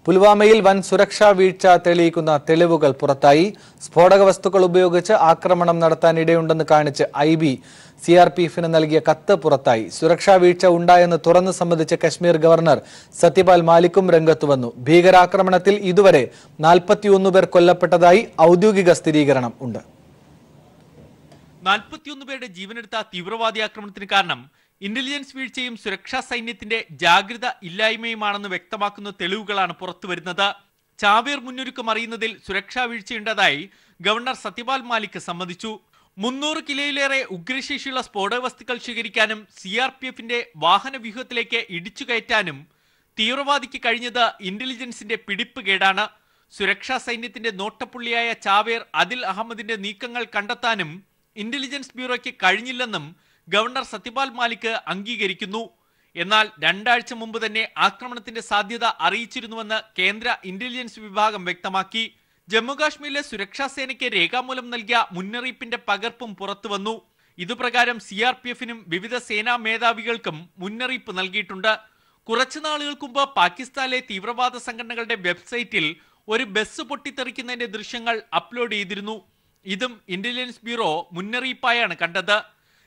പുൽവാമയിൽ വൻ സുരക്ഷാ വീഴ്ച തെളിയിക്കുന്ന തെളിവുകൾ പുറത്തായി. സ്ഫോടക വസ്തുക്കൾ ഉപയോഗിച്ച് ആക്രമണം നടത്താനിടയുണ്ടെന്ന് കാണിച്ച് IB CRPFിന് നൽകിയ കത്ത് പുറത്തായി. സുരക്ഷാ വീഴ്ച ഉണ്ടായെന്ന് തുറന്നു സമ്മതിച്ച കശ്മീർ ഗവർണർ സത്യപാൽ മാലിക്കും രംഗത്ത് വന്നു. ഭീകരാക്രമണത്തിൽ ഇതുവരെ 41 പേർ കൊല്ലപ്പെട്ടതായി ഔദ്യോഗിക സ്ഥിരീകരണം ഉണ്ട്. 41 പേരുടെ ജീവനെടുത്ത തീവ്രവാദി ആക്രമണത്തിന് കാരണം ഇന്റലിജൻസ് വീഴ്ചയും സുരക്ഷാ സൈന്യത്തിന്റെ ജാഗ്രത ഇല്ലായ്മയുമാണെന്ന് വ്യക്തമാക്കുന്ന തെളിവുകളാണ് പുറത്തുവരുന്നത്. ചാവേർ മുന്നൊരുക്കം അറിയുന്നതിൽ സുരക്ഷാ വീഴ്ചയുണ്ടായതായി ഗവർണർ സത്യപാൽ മാലിക് സമ്മതിച്ചു. 300 കിലോയിലേറെ ഉഗ്രശേഷിയുള്ള സ്ഫോടക വസ്തുക്കൾ ശേഖരിക്കാനും CRPFിന്റെ വാഹന വ്യൂഹത്തിലേക്ക് ഇടിച്ചു കയറ്റാനും തീവ്രവാദിക്ക് കഴിഞ്ഞത് ഇന്റലിജൻസിന്റെ പിടിപ്പ് കേടാണ്. സുരക്ഷാ സൈന്യത്തിന്റെ നോട്ടപ്പുള്ളിയായ ചാവേർ അദിൽ അഹമ്മദിന്റെ നീക്കങ്ങൾ കണ്ടെത്താനും ഇന്റലിജൻസ് ബ്യൂറോയ്ക്ക് കഴിഞ്ഞില്ലെന്നും ഗവർണർ സത്യപാൽ മാലിക് അംഗീകരിക്കുന്നു. എന്നാൽ 2 ആഴ്ച മുമ്പ് തന്നെ ആക്രമണത്തിന്റെ സാധ്യത അറിയിച്ചിരുന്നുവെന്ന് കേന്ദ്ര ഇന്റലിജൻസ് വിഭാഗം വ്യക്തമാക്കി. ജമ്മുകാശ്മീരിലെ സുരക്ഷാ സേനയ്ക്ക് രേഖാമൂലം നൽകിയ മുന്നറിയിപ്പിന്റെ പകർപ്പും പുറത്തുവന്നു. ഇതുപ്രകാരം CRPFിനും വിവിധ സേനാ മേധാവികൾക്കും മുന്നറിയിപ്പ് നൽകിയിട്ടുണ്ട്. കുറച്ചു നാളുകൾക്ക് മുമ്പ് പാകിസ്ഥാനിലെ തീവ്രവാദ സംഘടനകളുടെ വെബ്സൈറ്റിൽ ഒരു ബസ് പൊട്ടിത്തെറിക്കുന്നതിന്റെ ദൃശ്യങ്ങൾ അപ്ലോഡ് ചെയ്തിരുന്നു. ഇതും ഇന്റലിജൻസ് ബ്യൂറോ മുന്നറിയിപ്പായാണ് കണ്ടത്.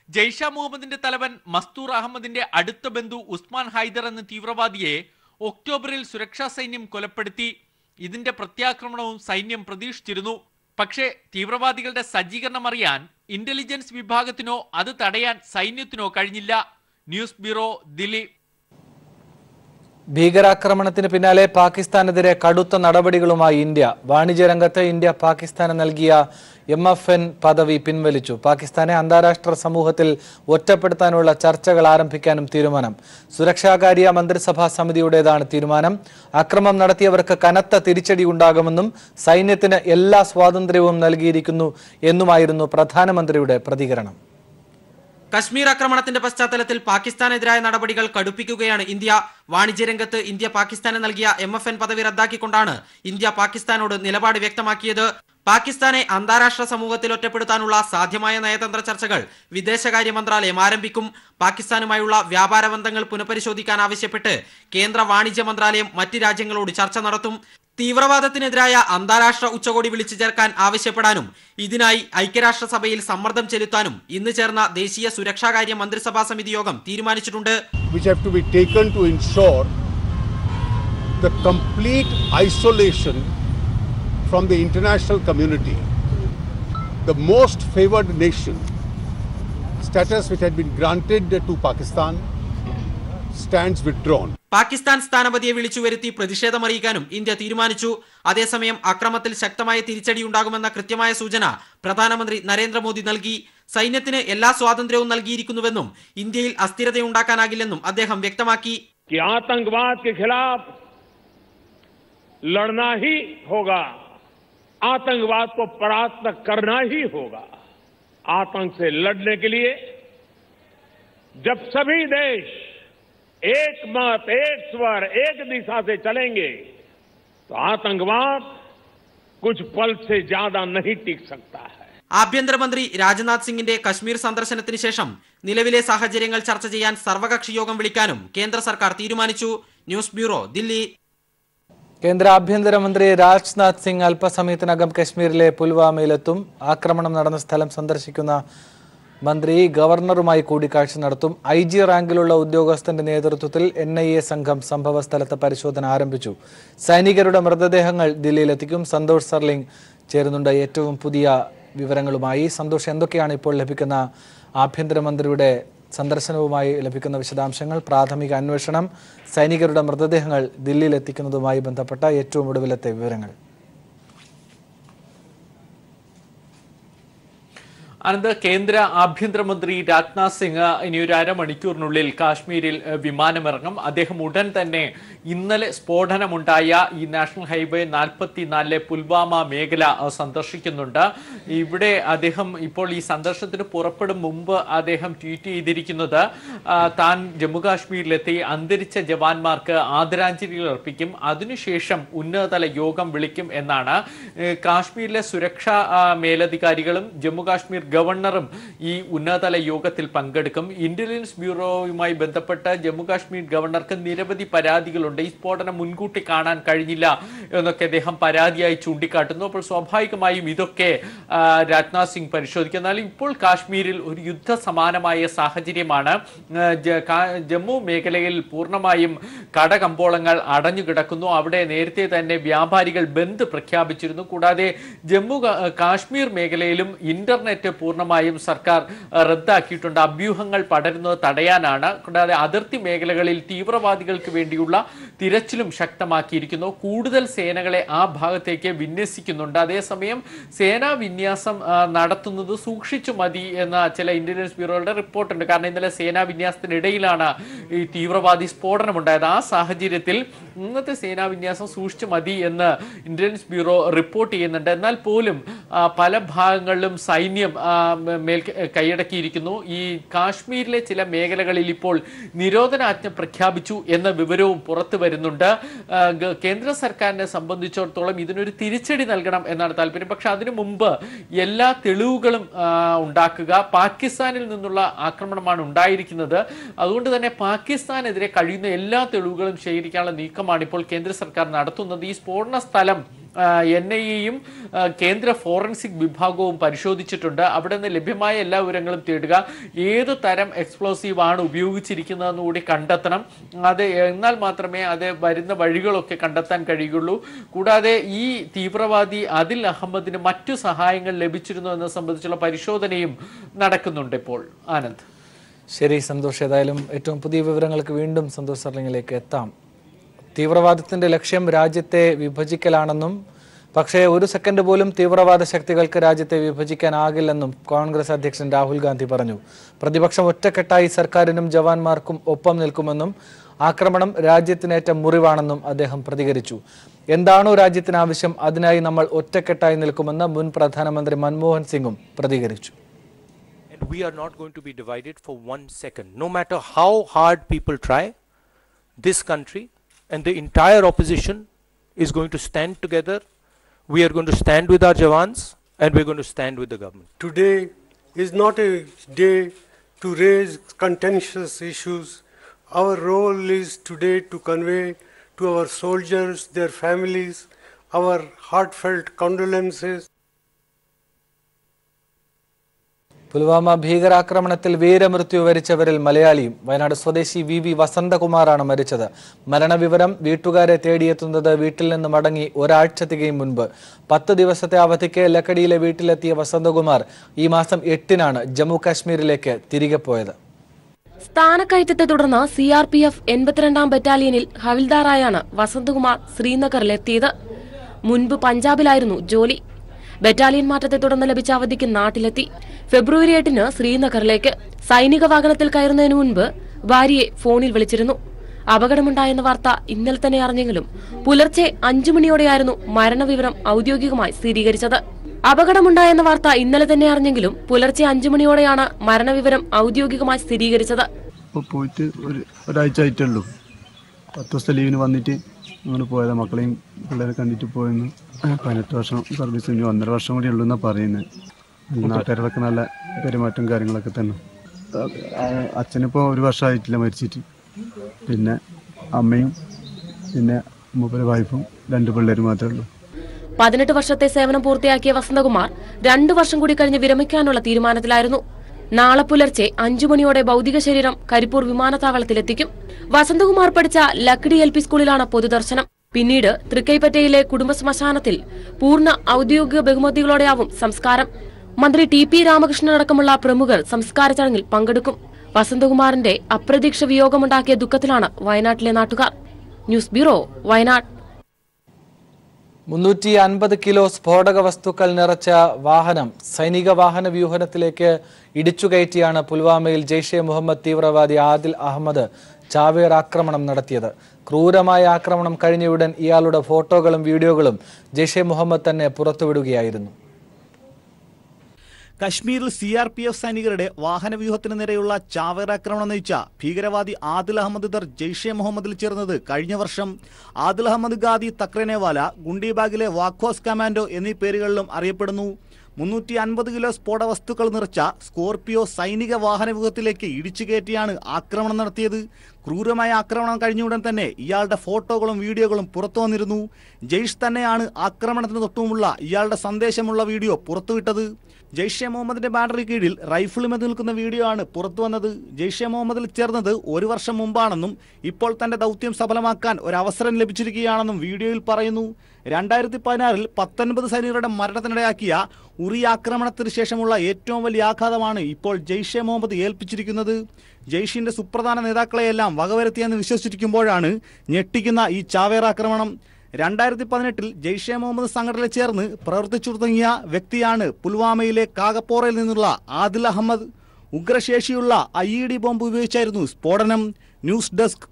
ജയ്ഷ മുഹമ്മദിന്റെ തലവൻ മസ്തൂർ അഹമ്മദിന്റെ അടുത്ത ബന്ധു ഉസ്മാൻ ഹൈദർ എന്ന തീവ്രവാദിയെ ഒക്ടോബറിൽ സുരക്ഷാ സൈന്യം കൊലപ്പെടുത്തി. ഇതിന്റെ പ്രത്യാക്രമണവും സൈന്യം പ്രതീക്ഷിച്ചിരുന്നു. പക്ഷേ തീവ്രവാദികളുടെ സജ്ജീകരണം അറിയാൻ ഇന്റലിജൻസ് വിഭാഗത്തിനോ അത് തടയാൻ സൈന്യത്തിനോ കഴിഞ്ഞില്ല. News bureau, Delhi. ഭീകരാക്രമണത്തിന് പിന്നാലെ പാകിസ്ഥാനെതിരെ കടുത്ത നടപടികളുമായി ഇന്ത്യ. വാണിജ്യ രംഗത്ത് ഇന്ത്യ പാകിസ്ഥാന് നൽകിയ MFN പദവി പിൻവലിച്ചു. പാകിസ്ഥാനെ അന്താരാഷ്ട്ര സമൂഹത്തിൽ ഒറ്റപ്പെടുത്താനുള്ള ചർച്ചകൾ ആരംഭിക്കാനും തീരുമാനം. സുരക്ഷാകാര്യ മന്ത്രിസഭാ സമിതിയുടേതാണ് തീരുമാനം. അക്രമം നടത്തിയവർക്ക് കനത്ത തിരിച്ചടി ഉണ്ടാകുമെന്നും സൈന്യത്തിന് എല്ലാ സ്വാതന്ത്ര്യവും നൽകിയിരിക്കുന്നു എന്നുമായിരുന്നു പ്രധാനമന്ത്രിയുടെ പ്രതികരണം. കശ്മീർ ആക്രമണത്തിന്റെ പശ്ചാത്തലത്തിൽ പാകിസ്ഥാനെതിരായ നടപടികൾ കടുപ്പിക്കുകയാണ് ഇന്ത്യ. വാണിജ്യ രംഗത്ത് ഇന്ത്യ പാകിസ്ഥാന് നൽകിയ MFN പദവി റദ്ദാക്കിക്കൊണ്ടാണ് ഇന്ത്യ പാകിസ്ഥാനോട് നിലപാട് വ്യക്തമാക്കിയത്. പാകിസ്ഥാനെ അന്താരാഷ്ട്ര സമൂഹത്തിൽ ഒറ്റപ്പെടുത്താനുള്ള സാധ്യമായ നയതന്ത്ര ചർച്ചകൾ വിദേശകാര്യ മന്ത്രാലയം ആരംഭിക്കും. പാകിസ്ഥാനുമായുള്ള വ്യാപാര ബന്ധങ്ങൾ പുനഃപരിശോധിക്കാൻ ആവശ്യപ്പെട്ട് കേന്ദ്ര വാണിജ്യ മന്ത്രാലയം മറ്റ് രാജ്യങ്ങളോട് ചർച്ച നടത്തും. തീവ്രവാദത്തിനെതിരായ അന്താരാഷ്ട്ര ഉച്ചകോടി വിളിച്ചു ചേർക്കാൻ ആവശ്യപ്പെടാനും ഇതിനായി ഐക്യരാഷ്ട്രസഭയിൽ സമ്മർദ്ദം ചെലുത്താനും ഇന്ന് ചേർന്ന ദേശീയ സുരക്ഷാകാര്യ മന്ത്രിസഭാ സമിതി യോഗം തീരുമാനിച്ചിട്ടുണ്ട്. Which have to be taken to ensure the complete isolation from the international community. The most favored nation status which had been granted to Pakistan stands withdrawn. Pakistan സ്ഥാനപതിയെ വിളിച്ചു വരുത്തി പ്രതിഷേധമറിയിക്കാനും ഇന്ത്യ തീരുമാനിച്ചു. അതേസമയം അക്രമത്തിൽ ശക്തമായ തിരിച്ചടിയുണ്ടാകുമെന്ന കൃത്യമായ സൂചന പ്രധാനമന്ത്രി നരേന്ദ്രമോദി നൽകി. സൈന്യത്തിന് എല്ലാ സ്വാതന്ത്ര്യവും നൽകിയിരിക്കുന്നുവെന്നും ഇന്ത്യയിൽ അസ്ഥിരതയുണ്ടാക്കാനാകില്ലെന്നും അദ്ദേഹം വ്യക്തമാക്കി. आतंकवाद के खिलाफ लड़ना ही होगा, आतंकवाद को परास्त करना ही होगा. आतंक से लड़ने के लिए जब सभी देश एक मत, एक स्वर, एक दिशा से चलेंगे तो आतंकवाद कुछ पल से ज्यादा नहीं टिक सकता है. ആഭ്യന്തരമന്ത്രി രാജ്നാഥ് സിംഗിന്റെ കശ്മീർ സന്ദർശനത്തിന് ശേഷം നിലവിലെ സാഹചര്യങ്ങൾ ചർച്ച ചെയ്യാൻ സർവകക്ഷി യോഗം വിളിക്കാനും കേന്ദ്ര സർക്കാർ തീരുമാനിച്ചു. News bureau, Delhi. കേന്ദ്ര ആഭ്യന്തരമന്ത്രി രാജ്നാഥ് സിംഗ് അല്പസമയത്തിനകം കശ്മീരിലെ പുൽവാമയിലെത്തും. ആക്രമണം നടന്ന സ്ഥലം സന്ദർശിക്കുന്ന മന്ത്രി ഗവർണറുമായി കൂടിക്കാഴ്ച നടത്തും. IG റാങ്കിലുള്ള ഉദ്യോഗസ്ഥന്റെ നേതൃത്വത്തിൽ NIA സംഘം സംഭവ സ്ഥലത്ത് പരിശോധന ആരംഭിച്ചു. സൈനികരുടെ മൃതദേഹങ്ങൾ ദില്ലിയിലെത്തിക്കും. സന്തോഷ് സർലിംഗ് ചേരുന്നുണ്ട് ഏറ്റവും പുതിയ വിവരങ്ങളുമായി. സന്തോഷ്, എന്തൊക്കെയാണ് ഇപ്പോൾ ലഭിക്കുന്ന ആഭ്യന്തരമന്ത്രിയുടെ സന്ദർശനവുമായി ലഭിക്കുന്ന വിശദാംശങ്ങൾ? പ്രാഥമിക അന്വേഷണം, സൈനികരുടെ മൃതദേഹങ്ങൾ ദില്ലിയിലെത്തിക്കുന്നതുമായി ബന്ധപ്പെട്ട ഏറ്റവും ഒടുവിലത്തെ വിവരങ്ങൾ. അനന്ത്, കേന്ദ്ര ആഭ്യന്തരമന്ത്രി രാജ്നാഥ് സിംഗ് ഇനി ഒരു അരമണിക്കൂറിനുള്ളിൽ കാശ്മീരിൽ വിമാനമിറങ്ങും. അദ്ദേഹം ഉടൻ തന്നെ ഇന്നലെ സ്ഫോടനമുണ്ടായ ഈ നാഷണൽ ഹൈവേ 44 പുൽവാമ മേഖല സന്ദർശിക്കുന്നുണ്ട്. ഇവിടെ അദ്ദേഹം ഇപ്പോൾ ഈ സന്ദർശനത്തിന് പുറപ്പെടും മുമ്പ് അദ്ദേഹം ട്വീറ്റ് ചെയ്തിരിക്കുന്നത് താൻ ജമ്മുകാശ്മീരിലെത്തി അന്തരിച്ച ജവാന്മാർക്ക് ആദരാഞ്ജലികൾ അർപ്പിക്കും, അതിനുശേഷം ഉന്നതതല യോഗം വിളിക്കും എന്നാണ്. കാശ്മീരിലെ സുരക്ഷാ മേലധികാരികളും ജമ്മുകാശ്മീർ ഗവർണറും ഈ ഉന്നതതല യോഗത്തിൽ പങ്കെടുക്കും. ഇന്റലിജൻസ് ബ്യൂറോയുമായി ബന്ധപ്പെട്ട ജമ്മു കാശ്മീർ ഗവർണർക്ക് നിരവധി പരാതികളുണ്ട്. ഈ സ്ഫോടനം മുൻകൂട്ടി കാണാൻ കഴിഞ്ഞില്ല എന്നൊക്കെ അദ്ദേഹം പരാതിയായി ചൂണ്ടിക്കാട്ടുന്നു. അപ്പോൾ സ്വാഭാവികമായും ഇതൊക്കെ രാജ്നാഥ് സിംഗ് പരിശോധിക്കും. എന്നാൽ ഇപ്പോൾ കാശ്മീരിൽ ഒരു യുദ്ധ സമാനമായ സാഹചര്യമാണ്. ജമ്മു മേഖലയിൽ പൂർണ്ണമായും കടകമ്പോളങ്ങൾ അടഞ്ഞു കിടക്കുന്നു. അവിടെ നേരത്തെ തന്നെ വ്യാപാരികൾ ബന്ദ് പ്രഖ്യാപിച്ചിരുന്നു. കൂടാതെ ജമ്മു കാശ്മീർ മേഖലയിലും ഇന്റർനെറ്റ് പൂർണ്ണമായും സർക്കാർ റദ്ദാക്കിയിട്ടുണ്ട്. അഭ്യൂഹങ്ങൾ പടരുന്നത് തടയാനാണ്. കൂടാതെ അതിർത്തി മേഖലകളിൽ തീവ്രവാദികൾക്ക് വേണ്ടിയുള്ള തിരച്ചിലും ശക്തമാക്കിയിരിക്കുന്നു. കൂടുതൽ സേനകളെ ആ ഭാഗത്തേക്ക് വിന്യസിക്കുന്നുണ്ട്. അതേസമയം സേനാ വിന്യാസം നടത്തുന്നത് സൂക്ഷിച്ചു മതി എന്ന ചില ഇന്റലിജൻസ് ബ്യൂറോയുടെ റിപ്പോർട്ടുണ്ട്. കാരണം ഇന്നലെ സേനാ വിന്യാസത്തിനിടയിലാണ് ഈ തീവ്രവാദി സ്ഫോടനമുണ്ടായത്. ആ സാഹചര്യത്തിൽ ഇന്നത്തെ സേനാ വിന്യാസം സൂക്ഷിച്ചു മതി എന്ന് ഇന്റലിജൻസ് ബ്യൂറോ റിപ്പോർട്ട് ചെയ്യുന്നുണ്ട്. എന്നാൽ പോലും പല ഭാഗങ്ങളിലും സൈന്യം കൈയടക്കിയിരിക്കുന്നു. ഈ കാശ്മീരിലെ ചില മേഖലകളിൽ ഇപ്പോൾ നിരോധനാജ്ഞ പ്രഖ്യാപിച്ചു എന്ന വിവരവും പുറത്തു വരുന്നുണ്ട്. കേന്ദ്ര സർക്കാരിനെ സംബന്ധിച്ചിടത്തോളം ഇതിനൊരു തിരിച്ചടി നൽകണം എന്നാണ് താല്പര്യം. പക്ഷെ അതിനു മുമ്പ് എല്ലാ തെളിവുകളും ഉണ്ടാക്കുക. പാകിസ്ഥാനിൽ നിന്നുള്ള ആക്രമണമാണ് ഉണ്ടായിരിക്കുന്നത്. അതുകൊണ്ട് തന്നെ പാകിസ്ഥാനെതിരെ കഴിയുന്ന എല്ലാ തെളിവുകളും ശേഖരിക്കാനുള്ള നീക്കമാണ് ഇപ്പോൾ കേന്ദ്ര സർക്കാർ നടത്തുന്നത്. ഈ സ്ഫോടന സ്ഥലം NIA-യും കേന്ദ്ര ഫോറൻസിക് വിഭാഗവും പരിശോധിച്ചിട്ടുണ്ട്. അവിടെ നിന്ന് ലഭ്യമായ എല്ലാ വിവരങ്ങളും തേടുക. ഏത് തരം എക്സ്പ്ലോസീവ് ആണ് ഉപയോഗിച്ചിരിക്കുന്നതെന്ന് കൂടി കണ്ടെത്തണം. അത് എന്നാൽ മാത്രമേ അത് വരുന്ന വഴികളൊക്കെ കണ്ടെത്താൻ കഴിയുള്ളൂ. കൂടാതെ ഈ തീവ്രവാദി ആദിൽ അഹമ്മദിന് മറ്റു സഹായങ്ങൾ ലഭിച്ചിരുന്നു എന്നത് സംബന്ധിച്ചുള്ള പരിശോധനയും നടക്കുന്നുണ്ട് ഇപ്പോൾ. ആനന്ദ്. ശരി സന്തോഷ്, ഏതായാലും ഏറ്റവും പുതിയ വിവരങ്ങൾക്ക് വീണ്ടും സന്തോഷ് സർലിംഗിലേക്ക് എത്താം. തീവ്രവാദത്തിന്റെ ലക്ഷ്യം രാജ്യത്തെ വിഭജിക്കലാണെന്നും പക്ഷേ ഒരു സെക്കൻഡ് പോലും തീവ്രവാദ ശക്തികൾക്ക് രാജ്യത്തെ വിഭജിക്കാനാകില്ലെന്നും കോൺഗ്രസ് അധ്യക്ഷൻ രാഹുൽ ഗാന്ധി പറഞ്ഞു. പ്രതിപക്ഷം ഒറ്റക്കെട്ടായി സർക്കാരിനും ജവാന്മാർക്കും ഒപ്പം നിൽക്കുമെന്നും ആക്രമണം രാജ്യത്തിനേറ്റ മുറിവാണെന്നും അദ്ദേഹം പ്രതികരിച്ചു. എന്താണോ രാജ്യത്തിന് ആവശ്യം അതിനായി നമ്മൾ ഒറ്റക്കെട്ടായി നിൽക്കുമെന്ന് മുൻ പ്രധാനമന്ത്രി മൻമോഹൻ സിംഗും പ്രതികരിച്ചു. We are not going to be divided for 1 second. No matter how hard people try, this country and the entire opposition is going to stand together. We are going to stand with our Jawans and we are going to stand with the government. Today is not a day to raise contentious issues. Our role is today to convey to our soldiers, their families, our heartfelt condolences. Pulwama ഭീകരാക്രമണത്തിൽ വീരമൃത്യു വരിച്ചവരിൽ മലയാളിയും വയനാട് സ്വദേശി VV വസന്തകുമാറാണ് മരിച്ചത്. മരണവിവരം വീട്ടുകാരെ തേടിയെത്തുന്നത് വീട്ടിൽ നിന്ന് മടങ്ങി ഒരാഴ്ച തികയും മുൻപ്. 10 ദിവസത്തെ അവധിക്ക് ലക്കടിയിലെ വീട്ടിലെത്തിയ വസന്തകുമാർ ഈ മാസം 8-നാണ് ജമ്മു കാശ്മീരിലേക്ക് തിരികെ പോയത്. സ്ഥാനക്കയറ്റത്തെ തുടർന്ന് CRPF 82-ാം ബറ്റാലിയനിൽ ഹവിൽദാറായാണ് വസന്തകുമാർ ശ്രീനഗറിലെത്തിയത്. മുൻപ് പഞ്ചാബിലായിരുന്നു ജോലി. ബറ്റാലിയൻ മാറ്റത്തെ തുടർന്ന് ലഭിച്ച അവധിക്ക് നാട്ടിലെത്തി. ഫെബ്രുവരി 8-ന് ശ്രീനഗറിലേക്ക്. സൈനിക വാഹനത്തിൽ കയറുന്നതിന് മുൻപ് ഭാര്യയെ ഫോണിൽ വിളിച്ചിരുന്നു. അപകടമുണ്ടായെന്ന വാർത്ത ഇന്നലെ തന്നെ അറിഞ്ഞെങ്കിലും പുലർച്ചെ 5 മണിയോടെയായിരുന്നു മരണവിവരം ഔദ്യോഗികമായി സ്ഥിരീകരിച്ചത്. അപകടമുണ്ടായെന്ന വാർത്ത ഇന്നലെ തന്നെ അറിഞ്ഞെങ്കിലും പുലർച്ചെ 5 മണിയോടെയാണ് മരണവിവരം ഔദ്യോഗികമായി സ്ഥിരീകരിച്ചത്. പോയിട്ട് ഒരാഴ്ച ആയിട്ടുള്ളൂ. 10 ദിവസത്തെ ലീവിന് വന്നിട്ട് അങ്ങനെ പോയതാ. മക്കളെയും പിള്ളേരെ കണ്ടിട്ട് പോയെന്ന്. 18 വർഷം സർവീസ് കഴിഞ്ഞു. 1.5 വർഷം കൂടി ഉള്ളൂ എന്നാണ് പറയുന്നത്. നാട്ടുകാരൊക്കെ നല്ല പെരുമാറ്റം കാര്യങ്ങളൊക്കെ തന്നെ. അച്ഛനിപ്പോൾ 1 വർഷമായിട്ടില്ല മരിച്ചിട്ട്. പിന്നെ അമ്മയും പിന്നെ മൂപ്പര് വൈഫും 2 പിള്ളേരും മാത്രമേ ഉള്ളൂ. 18 വർഷത്തെ സേവനം പൂർത്തിയാക്കിയ വസന്തകുമാർ 2 വർഷം കൂടി കഴിഞ്ഞ് വിരമിക്കാനുള്ള തീരുമാനത്തിലായിരുന്നു. നാളെ പുലർച്ചെ 5 മണിയോടെ ഭൗതിക ശരീരം കരിപ്പൂർ വിമാനത്താവളത്തിലെത്തിക്കും. വസന്തകുമാർ പഠിച്ച ലക്കിടി LP സ്കൂളിലാണ് പൊതുദർശനം. പിന്നീട് തൃക്കൈപ്പറ്റയിലെ കുടുംബ ശ്മശാനത്തിൽ പൂർണ്ണ ഔദ്യോഗിക ബഹുമതികളോടെയാവും സംസ്കാരം. മന്ത്രി TP രാമകൃഷ്ണൻ അടക്കമുള്ള പ്രമുഖർ സംസ്കാര ചടങ്ങിൽ പങ്കെടുക്കും. വസന്തകുമാറിന്റെ അപ്രതീക്ഷ വിയോഗമുണ്ടാക്കിയ ദുഃഖത്തിലാണ് വയനാട്ടിലെ നാട്ടുകാർ. News bureau, Wayanad. 350 കിലോ സ്ഫോടക വസ്തുക്കൾ നിറച്ച വാഹനം സൈനിക വാഹന വ്യൂഹത്തിലേക്ക് ഇടിച്ചുകയറ്റിയാണ് പുൽവാമയിൽ ജെയ്ഷെ മുഹമ്മദ് തീവ്രവാദി ആദിൽ അഹമ്മദ് ചാവേർ ആക്രമണം നടത്തിയത്. ക്രൂരമായ ആക്രമണം കഴിഞ്ഞയുടൻ ഇയാളുടെ ഫോട്ടോകളും വീഡിയോകളും ജെയ്ഷെ മുഹമ്മദ് തന്നെ പുറത്തുവിടുകയായിരുന്നു. കശ്മീരിൽ CRPF സൈനികരുടെ വാഹനവ്യൂഹത്തിന് നേരെയുള്ള ചാവേർ ആക്രമണം നയിച്ച ഭീകരവാദി ആദിൽ അഹമ്മദ് ദർ ജെയ്ഷെ മുഹമ്മദിൽ ചേർന്നത് കഴിഞ്ഞ വർഷം. ആദിൽ അഹമ്മദ് ഗാദി തക്രനേവാല, ഗുണ്ടിബാഗിലെ വാഖ്വാസ് കമാൻഡോ എന്നീ പേരുകളിലും അറിയപ്പെടുന്നു. 350 കിലോ സ്ഫോടക വസ്തുക്കൾ നിറച്ച സ്കോർപിയോ സൈനിക വാഹനവ്യൂഹത്തിലേക്ക് ഇടിച്ചു കയറ്റിയാണ് ആക്രമണം നടത്തിയത്. ക്രൂരമായ ആക്രമണം കഴിഞ്ഞുടൻ തന്നെ ഇയാളുടെ ഫോട്ടോകളും വീഡിയോകളും പുറത്തു വന്നിരുന്നു. ജെയ്ഷ് തന്നെയാണ് ആക്രമണത്തിന് തൊട്ടുമുള്ള ഇയാളുടെ സന്ദേശമുള്ള വീഡിയോ പുറത്തുവിട്ടത്. ജെയ്ഷെ മുഹമ്മദിന്റെ ബാനറിന് കീഴിൽ റൈഫിളുമെന്ന് നിൽക്കുന്ന വീഡിയോ ആണ് പുറത്തു വന്നത്. ജെയ്ഷെ മുഹമ്മദിൽ ചേർന്നത് 1 വർഷം മുമ്പാണെന്നും ഇപ്പോൾ തന്റെ ദൗത്യം സഫലമാക്കാൻ ഒരവസരം ലഭിച്ചിരിക്കുകയാണെന്നും വീഡിയോയിൽ പറയുന്നു. 2016 19 സൈനികരുടെ മരണത്തിനിടയാക്കിയ ഉറി ആക്രമണത്തിന് ശേഷമുള്ള ഏറ്റവും വലിയ ആഘാതമാണ് ഇപ്പോൾ ജെയ്ഷെ മുഹമ്മദ് ഏൽപ്പിച്ചിരിക്കുന്നത്. ജെയ്ഷിന്റെ സുപ്രധാന നേതാക്കളെയെല്ലാം വകവരുത്തിയെന്ന് വിശ്വസിച്ചിരിക്കുമ്പോഴാണ് ഞെട്ടിക്കുന്ന ഈ ചാവേർ ആക്രമണം. 2018 ജെയ്ഷെ മുഹമ്മദ് സംഘടനയിൽ ചേർന്ന് പ്രവർത്തിച്ചു തുടങ്ങിയ വ്യക്തിയാണ് പുൽവാമയിലെ കാഗപ്പോറയിൽ നിന്നുള്ള ആദിൽ അഹമ്മദ്. ഉഗ്രശേഷിയുള്ള IED ബോംബ് ഉപയോഗിച്ചായിരുന്നു സ്ഫോടനം. News desk.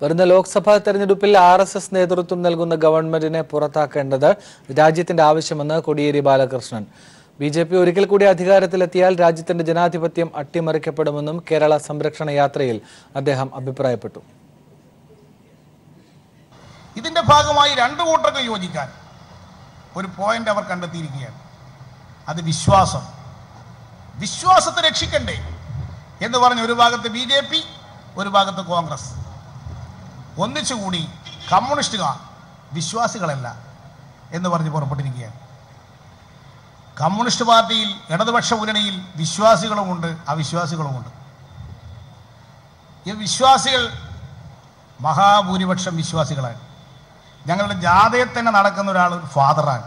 വരുന്ന ലോക്സഭാ തെരഞ്ഞെടുപ്പിൽ RSS നേതൃത്വം നൽകുന്ന ഗവൺമെന്റിനെ പുറത്താക്കേണ്ടത് രാജ്യത്തിന്റെ ആവശ്യമെന്ന് കോടിയേരി ബാലകൃഷ്ണൻ. BJP ഒരിക്കൽ കൂടി അധികാരത്തിലെത്തിയാൽ രാജ്യത്തിന്റെ ജനാധിപത്യം അട്ടിമറിക്കപ്പെടുമെന്നും കേരള സംരക്ഷണ യാത്രയിൽ അദ്ദേഹം അഭിപ്രായപ്പെട്ടു. ഇതിന്റെ ഭാഗമായി 2 കൂട്ടർക്ക് യോജിക്കാൻ ഒരു പോയിന്റ് അവർ കണ്ടെത്തിയിരിക്കുകയാണ്. അത് വിശ്വാസത്തെ രക്ഷിക്കണ്ടേ എന്ന് പറഞ്ഞ് ഒരു ഭാഗത്ത് BJP, ഒരു ഭാഗത്ത് കോൺഗ്രസ് ഒന്നിച്ചുകൂടി കമ്മ്യൂണിസ്റ്റുകാർ വിശ്വാസികളല്ല എന്ന് പറഞ്ഞ് പുറപ്പെട്ടിരിക്കുകയാണ്. കമ്മ്യൂണിസ്റ്റ് പാർട്ടിയിൽ ഇടതുപക്ഷ മുന്നണിയിൽ വിശ്വാസികളുമുണ്ട്, അവിശ്വാസികളുമുണ്ട്. ഈ വിശ്വാസികൾ മഹാഭൂരിപക്ഷം വിശ്വാസികളാണ്. ഞങ്ങളുടെ ജാഥയിൽ തന്നെ നടക്കുന്ന ഒരാൾ ഒരു ഫാദറാണ്.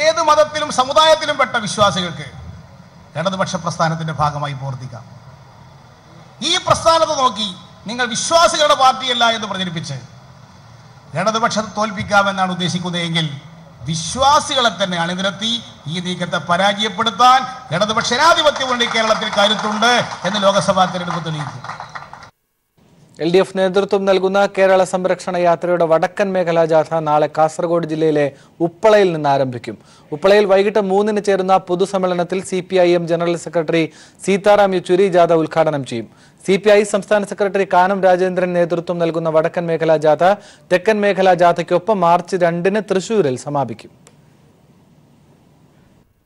ഏത് മതത്തിലും സമുദായത്തിലും പെട്ട വിശ്വാസികൾക്ക് ഇടതുപക്ഷ പ്രസ്ഥാനത്തിന്റെ ഭാഗമായി പ്രവർത്തിക്കാം. ഈ പ്രസ്ഥാനത്തെ നോക്കി നിങ്ങൾ വിശ്വാസികളുടെ പാർട്ടിയല്ല എന്ന് പ്രചരിപ്പിച്ച് ഇടതുപക്ഷത്തെ തോൽപ്പിക്കാമെന്നാണ് ഉദ്ദേശിക്കുന്നതെങ്കിൽ വിശ്വാസികളെ തന്നെ അണിനിരത്തി ഈ നീക്കത്തെ പരാജയപ്പെടുത്താൻ ഇടതുപക്ഷ ജനാധിപത്യ മുന്നണി കേരളത്തിൽ കരുത്തുണ്ട് എന്ന് ലോക്സഭാ തെരഞ്ഞെടുപ്പ് തെളിയിക്കും. LDF നേതൃത്വം നൽകുന്ന കേരള സംരക്ഷണ യാത്രയുടെ വടക്കൻ മേഖലാ ജാഥ നാളെ കാസർഗോഡ് ജില്ലയിലെ ഉപ്പളയിൽ നിന്ന് ആരംഭിക്കും. ഉപ്പളയിൽ വൈകിട്ട് 3-ന് ചേരുന്ന പൊതുസമ്മേളനത്തിൽ CPIM general secretary Sitaram Yechury ജാഥ ഉദ്ഘാടനം ചെയ്യും. CPI സംസ്ഥാന സെക്രട്ടറി കാനം രാജേന്ദ്രൻ നേതൃത്വം നൽകുന്ന വടക്കൻ മേഖലാ ജാഥ തെക്കൻ മേഖലാ ജാഥയ്ക്കൊപ്പം മാർച്ച് 2-ന് തൃശൂരിൽ സമാപിക്കും.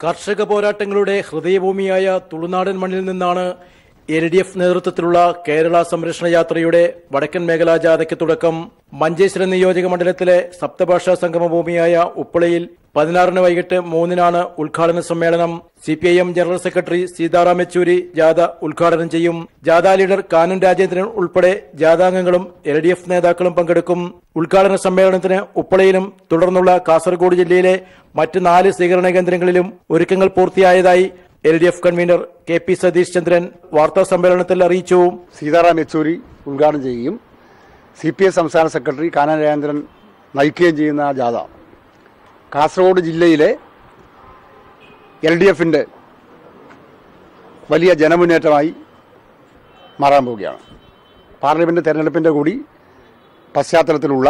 കർഷക പോരാട്ടങ്ങളുടെ ഹൃദയഭൂമിയായ തുളുനാടൻ മണ്ണിൽ നിന്നാണ് LDF നേതൃത്വത്തിലുള്ള കേരള സംരക്ഷണ യാത്രയുടെ വടക്കൻ മേഖലാ ജാഥയ്ക്ക് തുടക്കം. മഞ്ചേശ്വരം നിയോജക മണ്ഡലത്തിലെ സപ്തഭാഷാ സംഗമ ഭൂമിയായ ഉപ്പളയിൽ 16-ന് വൈകിട്ട് 3-നാണ് ഉദ്ഘാടന സമ്മേളനം. CPIM general secretary Sitaram Yechury ജാഥ ഉദ്ഘാടനം ചെയ്യും. ജാഥ ലീഡർ കാനം രാജേന്ദ്രൻ ഉൾപ്പെടെ ജാഥാംഗങ്ങളും LDF നേതാക്കളും പങ്കെടുക്കും. ഉദ്ഘാടന സമ്മേളനത്തിന് ഉപ്പളയിലും തുടർന്നുള്ള കാസർഗോഡ് ജില്ലയിലെ മറ്റ് 4 സ്വീകരണ കേന്ദ്രങ്ങളിലും ഒരുക്കങ്ങൾ പൂർത്തിയായതായി LDF convener KP Satheesh Chandran വാർത്താ സമ്മേളനത്തിൽ അറിയിച്ചു. സീതാറാം യെച്ചൂരി ഉദ്ഘാടനം ചെയ്യുകയും CPI സംസ്ഥാന സെക്രട്ടറി കാനം രാജേന്ദ്രൻ നയിക്കുകയും ചെയ്യുന്ന ജാഥ കാസർഗോഡ് ജില്ലയിലെ LDFന്റെ വലിയ ജനമുന്നേറ്റമായി മാറാൻ പോവുകയാണ്. പാർലമെന്റ് തെരഞ്ഞെടുപ്പിന്റെ കൂടി പശ്ചാത്തലത്തിലുള്ള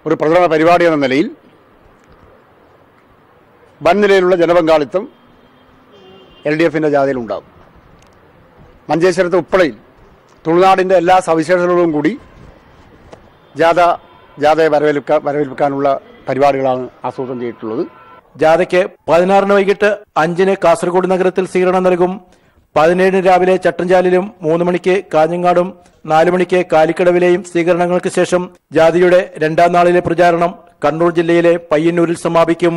ഒരു പ്രചരണ പരിപാടി എന്ന നിലയിൽ വൻ നിലയിലുള്ള ജനപങ്കാളിത്തം LDFന്റെ ജാഥയിൽ ഉണ്ടാകും. മഞ്ചേശ്വരത്ത് ഉപ്പളയിൽ തുളുനാടിൻ്റെ എല്ലാ സവിശേഷതകളും കൂടി ജാഥയെ വരവേൽപ്പിക്കാനുള്ള പരിപാടികളാണ് ആസൂത്രണം ചെയ്തിട്ടുള്ളത്. ജാഥയ്ക്ക് 16-ന് വൈകിട്ട് 5-ന് കാസർഗോഡ് നഗരത്തിൽ സ്വീകരണം നൽകും. 17-ന് രാവിലെ ചട്ടഞ്ചാലിലും 3 മണിക്ക് കാഞ്ഞങ്ങാടും 4 മണിക്ക് കാലിക്കടവിലെയും സ്വീകരണങ്ങൾക്ക് ശേഷം ജാഥയുടെ 2-ാം നാളിലെ പ്രചാരണം കണ്ണൂർ ജില്ലയിലെ പയ്യന്നൂരിൽ സമാപിക്കും.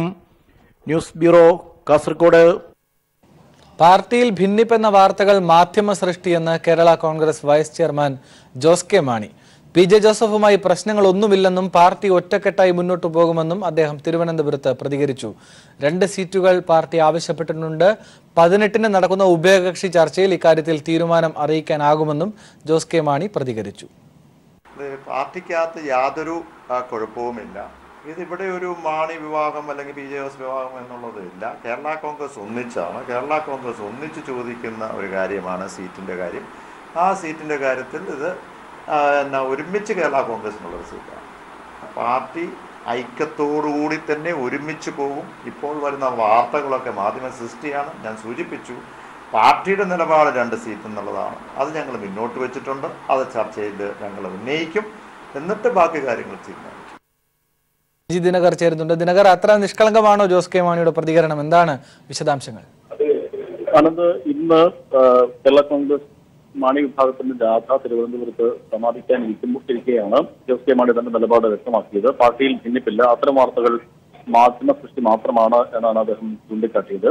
News bureau, Kasaragod. പാർട്ടിയിൽ ഭിന്നിപ്പെന്ന വാർത്തകൾ മാധ്യമ സൃഷ്ടിയെന്ന് Kerala Congress vice chairman Jose K Mani. PJ ജോസഫുമായി പ്രശ്നങ്ങളൊന്നുമില്ലെന്നും പാർട്ടി ഒറ്റക്കെട്ടായി മുന്നോട്ടു പോകുമെന്നും അദ്ദേഹം തിരുവനന്തപുരത്ത് പ്രതികരിച്ചു. 2 സീറ്റുകൾ പാർട്ടി ആവശ്യപ്പെട്ടിട്ടുണ്ട്. 18-ന് നടക്കുന്ന ഉഭയകക്ഷി ചർച്ചയിൽ ഇക്കാര്യത്തിൽ തീരുമാനം അറിയിക്കാനാകുമെന്നും ജോസ് കെ മാണി പ്രതികരിച്ചു. പാർട്ടിക്കകത്ത് യാതൊരു കുഴപ്പവുമില്ല. ഇതിവിടെ ഒരു മാണി വിവാഹം അല്ലെങ്കിൽ പി ജെ ജോസഫ് വിവാഹം എന്നുള്ളത് ഇല്ല. കേരള കോൺഗ്രസ് ഒന്നിച്ചാണ്. കേരള കോൺഗ്രസ് ഒന്നിച്ച് ചോദിക്കുന്ന ഒരു കാര്യമാണ് സീറ്റിൻ്റെ കാര്യം. ആ സീറ്റിൻ്റെ കാര്യത്തിൽ ഇത് ഒരുമിച്ച് കേരള കോൺഗ്രസിനുള്ളൊരു സീറ്റാണ്. പാർട്ടി ഐക്യത്തോടുകൂടി തന്നെ ഒരുമിച്ച് പോകും. ഇപ്പോൾ വരുന്ന വാർത്തകളൊക്കെ മാധ്യമ സൃഷ്ടിയാണ്. ഞാൻ സൂചിപ്പിച്ചു, പാർട്ടിയുടെ നിലപാട് 2 സീറ്റ് എന്നുള്ളതാണ്. അത് ഞങ്ങൾ മുന്നോട്ട് വെച്ചിട്ടുണ്ട്. അത് ചർച്ചയിൽ ഞങ്ങൾ ഉന്നയിക്കും. എന്നിട്ട് ബാക്കി കാര്യങ്ങൾ തീരുമാനിക്കും. ദിനകർ ചേരുന്നുണ്ട്. ദിനകർ, അത്ര നിഷ്കളങ്കമാണോ ജോസ് കെ മാണിയുടെ പ്രതികരണം? എന്താണ് വിശദാംശങ്ങൾ? അനന്ത്, ഇന്ന് കേരള കോൺഗ്രസ് മാണി വിഭാഗത്തിന്റെ ജാഥ തിരുവനന്തപുരത്ത് സമാപിക്കാനിരിക്കുകയാണ് ജോസ് കെ മാണി തന്റെ നിലപാട് വ്യക്തമാക്കിയത്. പാർട്ടിയിൽ ഭിന്നിപ്പില്ല, അത്തരം വാർത്തകൾ മാധ്യമ സൃഷ്ടി മാത്രമാണ് എന്നാണ് അദ്ദേഹം ചൂണ്ടിക്കാട്ടിയത്.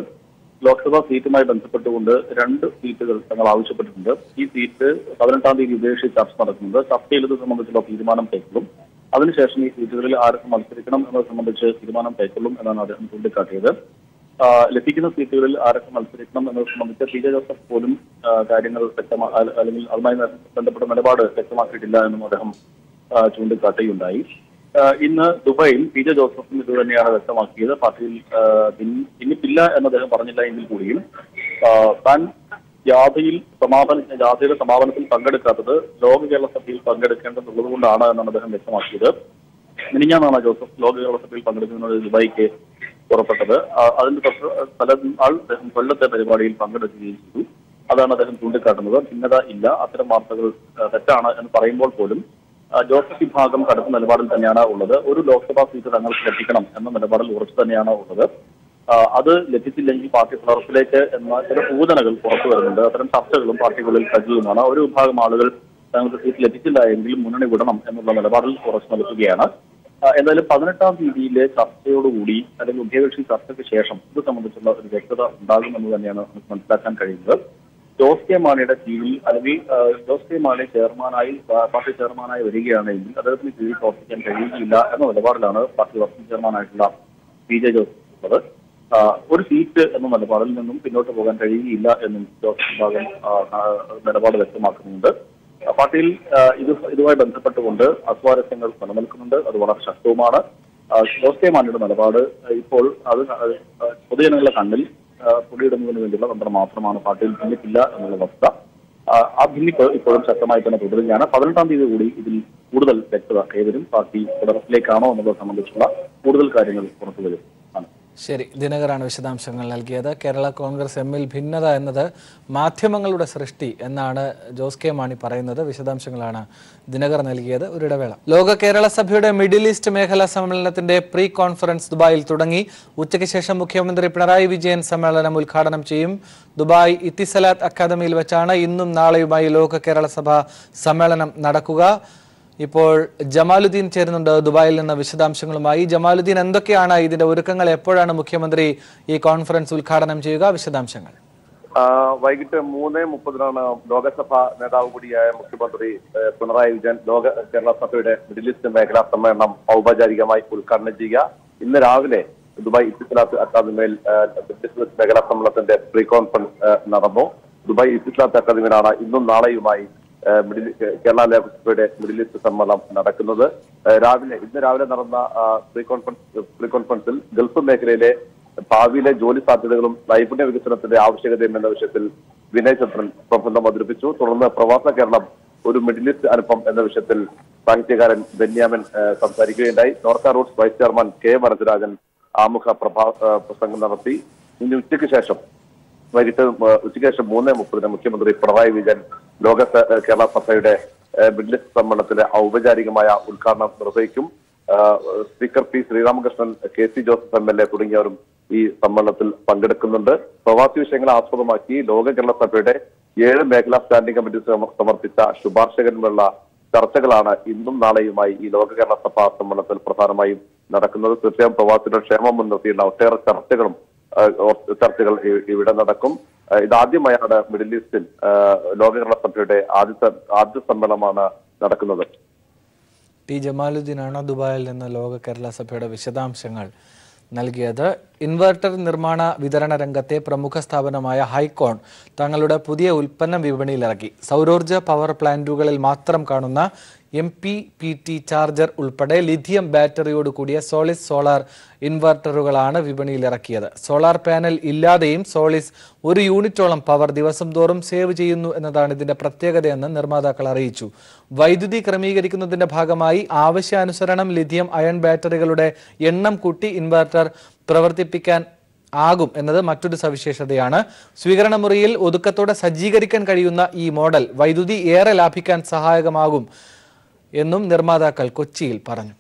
ലോക്സഭാ സീറ്റുമായി ബന്ധപ്പെട്ടുകൊണ്ട് 2 സീറ്റുകൾ തങ്ങൾ ആവശ്യപ്പെട്ടിട്ടുണ്ട്. ഈ സീറ്റ് 18-ാം തീയതി ഉദ്ദേശിച്ച് ചർച്ച നടക്കുന്നുണ്ട്. ചർച്ചയിൽ ഇത് സംബന്ധിച്ചുള്ള തീരുമാനം കൈക്കൊള്ളും. അതിനുശേഷം ഈ സീറ്റുകളിൽ ആരൊക്കെ മത്സരിക്കണം എന്നത് സംബന്ധിച്ച് തീരുമാനം കൈക്കൊള്ളും എന്നാണ് അദ്ദേഹം ചൂണ്ടിക്കാട്ടിയത്. ലഭിക്കുന്ന സീറ്റുകളിൽ ആരൊക്കെ മത്സരിക്കണം എന്നത് സംബന്ധിച്ച് പി ജെ ജോസഫ് പോലും കാര്യങ്ങൾ അല്ലെങ്കിൽ അതുമായി ബന്ധപ്പെട്ട നിലപാട് വ്യക്തമാക്കിയിട്ടില്ല എന്നും അദ്ദേഹം ചൂണ്ടിക്കാട്ടുകയുണ്ടായി. ഇന്ന് ദുബായിൽ പി ജെ ജോസഫും ഇത് തന്നെയാണ് വ്യക്തമാക്കിയത്. പാർട്ടിയിൽ ഭിന്നിപ്പില്ല എന്ന് അദ്ദേഹം പറഞ്ഞില്ല എങ്കിൽ കൂടിയും താൻ ജാഥയുടെ സമാപനത്തിൽ പങ്കെടുക്കാത്തത് ലോക കേരള സഭയിൽ പങ്കെടുക്കേണ്ടതുള്ളത് കൊണ്ടാണ് എന്നാണ് അദ്ദേഹം വ്യക്തമാക്കിയത്. മിനിഞ്ഞാന്നാണ് ജോസഫ് ലോക കേരള സഭയിൽ പങ്കെടുക്കുന്നത് ദുബായിക്ക് പുറപ്പെട്ടത്. അതിന്റെ തലനാൾ അദ്ദേഹം കൊല്ലത്തെ പരിപാടിയിൽ പങ്കെടുക്കുകയും ചെയ്തു. അതാണ് അദ്ദേഹം ചൂണ്ടിക്കാട്ടുന്നത്. ഭിന്നത ഇല്ല, അത്തരം വാർത്തകൾ തെറ്റാണ് എന്ന് പറയുമ്പോൾ പോലും ജോസഫ് വിഭാഗം കടുത്ത നിലപാടിൽ തന്നെയാണ് ഉള്ളത്. ഒരു ലോക്സഭാ സീറ്റ് തങ്ങൾക്ക് ലഭിക്കണം എന്ന നിലപാടിൽ ഉറച്ചു തന്നെയാണ് ഉള്ളത്. അത് ലഭിച്ചില്ലെങ്കിൽ പാർട്ടി പിളർപ്പിലേക്ക് എന്ന ചില സൂചനകൾ പുറത്തു വരുന്നുണ്ട്. അത്തരം ചർച്ചകളും പാർട്ടികളിൽ സജീവമാണ്. ഒരു വിഭാഗം ആളുകൾ തങ്ങൾക്ക് സീറ്റ് ലഭിച്ചില്ല എങ്കിലും മുന്നണി വിടണം എന്നുള്ള നിലപാടിൽ ഉറച്ചു നിൽക്കുകയാണ്. എന്തായാലും 18-ാം തീയതിയിലെ ചർച്ചയോടുകൂടി അല്ലെങ്കിൽ ഉഭയകക്ഷി ചർച്ചയ്ക്ക് ശേഷം ഇത് സംബന്ധിച്ചുള്ള ഒരു വ്യക്തത ഉണ്ടാകുമെന്ന് തന്നെയാണ് നമുക്ക് മനസ്സിലാക്കാൻ കഴിയുന്നത്. ജോസ് കെ മാണിയുടെ കീഴിൽ അല്ലെങ്കിൽ ജോസ് കെ മാണി പാർട്ടി ചെയർമാനായി വരികയാണെങ്കിൽ അദ്ദേഹത്തിന് കീഴിൽ പ്രവർത്തിക്കാൻ കഴിയുകയില്ല എന്ന നിലപാടിലാണ് പാർട്ടി വർക്കിംഗ് ചെയർമാനായിട്ടുള്ള പി ജെ ജോസഫ് ഉള്ളത്. ഒരു സീറ്റ് എന്ന നിലപാടിൽ നിന്നും പിന്നോട്ട് പോകാൻ കഴിയുകയില്ല എന്നും ജോസഫ് വിഭാഗം നിലപാട് വ്യക്തമാക്കുന്നുണ്ട്. പാർട്ടിയിൽ ഇതുമായി ബന്ധപ്പെട്ടുകൊണ്ട് അസ്വാരസ്യങ്ങൾ നിലനിൽക്കുന്നുണ്ട്. അത് വളരെ ശക്തവുമാണ്. ജോസ് കെ മാണിയുടെ നിലപാട് ഇപ്പോൾ അത് പൊതുജനങ്ങളുടെ കണ്ണിൽ പൊടിയിടുന്നതിന് വേണ്ടിയുള്ള തന്ത്രം മാത്രമാണ്. പാർട്ടിയിൽ ഭിന്നിപ്പില്ല എന്നുള്ള വസ്തുത. ആ ഭിന്നിപ്പ് ഇപ്പോഴും ശക്തമായി തന്നെ തുടരുകയാണ്. 18-ാം തീയതി കൂടി ഇതിൽ കൂടുതൽ വ്യക്തത കൈവരും. പാർട്ടി തുടർച്ചിലേക്കാണോ എന്നുള്ളത് സംബന്ധിച്ചുള്ള കൂടുതൽ കാര്യങ്ങൾ പുറത്തുവരും. ശരി, ദിനകറാണ് വിശദാംശങ്ങൾ നൽകിയത്. കേരള കോൺഗ്രസ് എമ്മിൽ ഭിന്നത എന്നത് മാധ്യമങ്ങളുടെ സൃഷ്ടി എന്നാണ് ജോസ് കെ മാണി പറയുന്നത്. വിശദാംശങ്ങളാണ് ദിനകർ നൽകിയത്. ഒരിടവേള. ലോക കേരള സഭയുടെ മിഡിൽ ഈസ്റ്റ് മേഖലാ സമ്മേളനത്തിന്റെ പ്രീ കോൺഫറൻസ് ദുബായിൽ തുടങ്ങി. ഉച്ചയ്ക്ക് ശേഷം മുഖ്യമന്ത്രി പിണറായി വിജയൻ സമ്മേളനം ഉദ്ഘാടനം ചെയ്യും. ദുബായ് ഇത്തിസലാത്ത് അക്കാദമിയിൽ വെച്ചാണ് ഇന്നും നാളെയുമായി ലോക കേരള സഭ സമ്മേളനം നടക്കുക. ഇപ്പോൾ ജമാലുദ്ദീൻ ചേരുന്നുണ്ട് ദുബായിൽ നിന്ന് വിശദാംശങ്ങളുമായി. ജമാലുദ്ദീൻ, എന്തൊക്കെയാണ് ഇതിന്റെ ഒരുക്കങ്ങൾ? എപ്പോഴാണ് മുഖ്യമന്ത്രി ഈ കോൺഫറൻസ് ഉദ്ഘാടനം ചെയ്യുക? വിശദാംശങ്ങൾ. വൈകിട്ട് 3:30 ലോകസഭാ നേതാവ് കൂടിയായ മുഖ്യമന്ത്രി പിണറായി വിജയൻ ലോക കേരള സഭയുടെ മിഡിൽ ഈസ്റ്റ് മേഖലാ സമ്മേളനം ഔപചാരികമായി ഉദ്ഘാടനം ചെയ്യുക. ഇന്ന് രാവിലെ ദുബായ് ഇത്തിസലാത്ത് അക്കാദമിയിൽ മേഖലാ സമ്മേളനത്തിന്റെ പ്രീ കോൺഫറൻസ് നടന്നു. ദുബായ് ഇത്തിസലാത്ത് അക്കാദമിയിലാണ് ഇന്നും നാളെയുമായി കേരള ലോകസഭയുടെ മിഡിൽ ഈസ്റ്റ് സമ്മേളനം നടക്കുന്നത്. ഇന്ന് രാവിലെ നടന്ന പ്രീ കോൺഫറൻസിൽ ഗൾഫ് മേഖലയിലെ ഭാവിയിലെ ജോലി സാധ്യതകളും നൈപുണ്യ വികസനത്തിന്റെ ആവശ്യകതയും എന്ന വിഷയത്തിൽ വിനയ് ചന്ദ്രൻ പ്രബന്ധം അവതരിപ്പിച്ചു. തുടർന്ന് പ്രവാസ കേരളം ഒരു മിഡിൽ ഈസ്റ്റ് അനുഭവം എന്ന വിഷയത്തിൽ സാഹിത്യകാരൻ ബെന്യാമിൻ സംസാരിക്കുകയുണ്ടായി. Norka roots vice chairman K Varadarajan ആമുഖ പ്രസംഗം നടത്തി. ഇന്ന് ഉച്ചയ്ക്ക് ശേഷം 3:30 മുഖ്യമന്ത്രി പിണറായി വിജയൻ ലോക കേരള സഭയുടെ മിഡിൽ ഈസ്റ്റ് സമ്മേളനത്തിന്റെ ഔപചാരികമായ ഉദ്ഘാടനം നിർവഹിക്കും. Speaker P Sreeramakrishnan, K C Joseph MLA തുടങ്ങിയവരും ഈ സമ്മേളനത്തിൽ പങ്കെടുക്കുന്നുണ്ട്. പ്രവാസി വിഷയങ്ങളെ ആസ്പദമാക്കി ലോക കേരള സഭയുടെ 7 മേഖലാ സ്റ്റാൻഡിംഗ് കമ്മിറ്റി സമർപ്പിച്ച ശുപാർശകന്മാരുള്ള ചർച്ചകളാണ് ഇന്നും നാളെയുമായി ഈ ലോക കേരള സഭാ സമ്മേളനത്തിൽ പ്രധാനമായും നടക്കുന്നത്. തീർച്ചയായും പ്രവാസികളുടെ ക്ഷേമം മുൻനിർത്തിയുള്ള ഒട്ടേറെ ചർച്ചകൾ ഇവിടെ നടക്കും. ഇതാദ്യമായാണ് മിഡിൽ ഈസ്റ്റിൽ ലോക കേരള സഭയുടെ ആദ്യ സമ്മേളനമാണ് നടക്കുന്നത്. ടി ജമാലുദ്ദീനാണ് ദുബായിൽ നിന്ന് ലോക കേരള സഭയുടെ വിശദാംശങ്ങൾ നൽകിയത്. ഇൻവെർട്ടർ നിർമ്മാണ വിതരണ രംഗത്തെ പ്രമുഖ സ്ഥാപനമായ ഹൈക്കോൺ തങ്ങളുടെ പുതിയ ഉൽപ്പന്നം വിപണിയിലിറക്കി. സൗരോർജ്ജ പവർ പ്ലാന്റുകളിൽ മാത്രം കാണുന്ന MPPT ചാർജർ ഉൾപ്പെടെ ലിഥിയം ബാറ്ററിയോട് കൂടിയ സോളിസ് സോളാർ ഇൻവെർട്ടറുകളാണ് വിപണിയിൽ ഇറക്കിയത്. സോളാർ പാനൽ ഇല്ലാതെയും സോളിസ് 1 യൂണിറ്റോളം പവർ ദിവസം തോറും സേവ് ചെയ്യുന്നു എന്നതാണ് ഇതിന്റെ പ്രത്യേകതയെന്ന് നിർമ്മാതാക്കൾ അറിയിച്ചു. വൈദ്യുതി ക്രമീകരിക്കുന്നതിന്റെ ഭാഗമായി ആവശ്യാനുസരണം ലിഥിയം അയൺ ബാറ്ററികളുടെ എണ്ണം കൂട്ടി ഇൻവെർട്ടർ പ്രവർത്തിപ്പിക്കാൻ ആകും എന്നത് മറ്റൊരു സവിശേഷതയാണ്. സ്വീകരണ മുറിയിൽ ഒതുക്കത്തോടെ സജ്ജീകരിക്കാൻ കഴിയുന്ന ഈ മോഡൽ വൈദ്യുതി ഏറെ ലാഭിക്കാൻ സഹായകമാകും എന്നും നിർമ്മാതാക്കൾ കൊച്ചിയിൽ പറഞ്ഞു.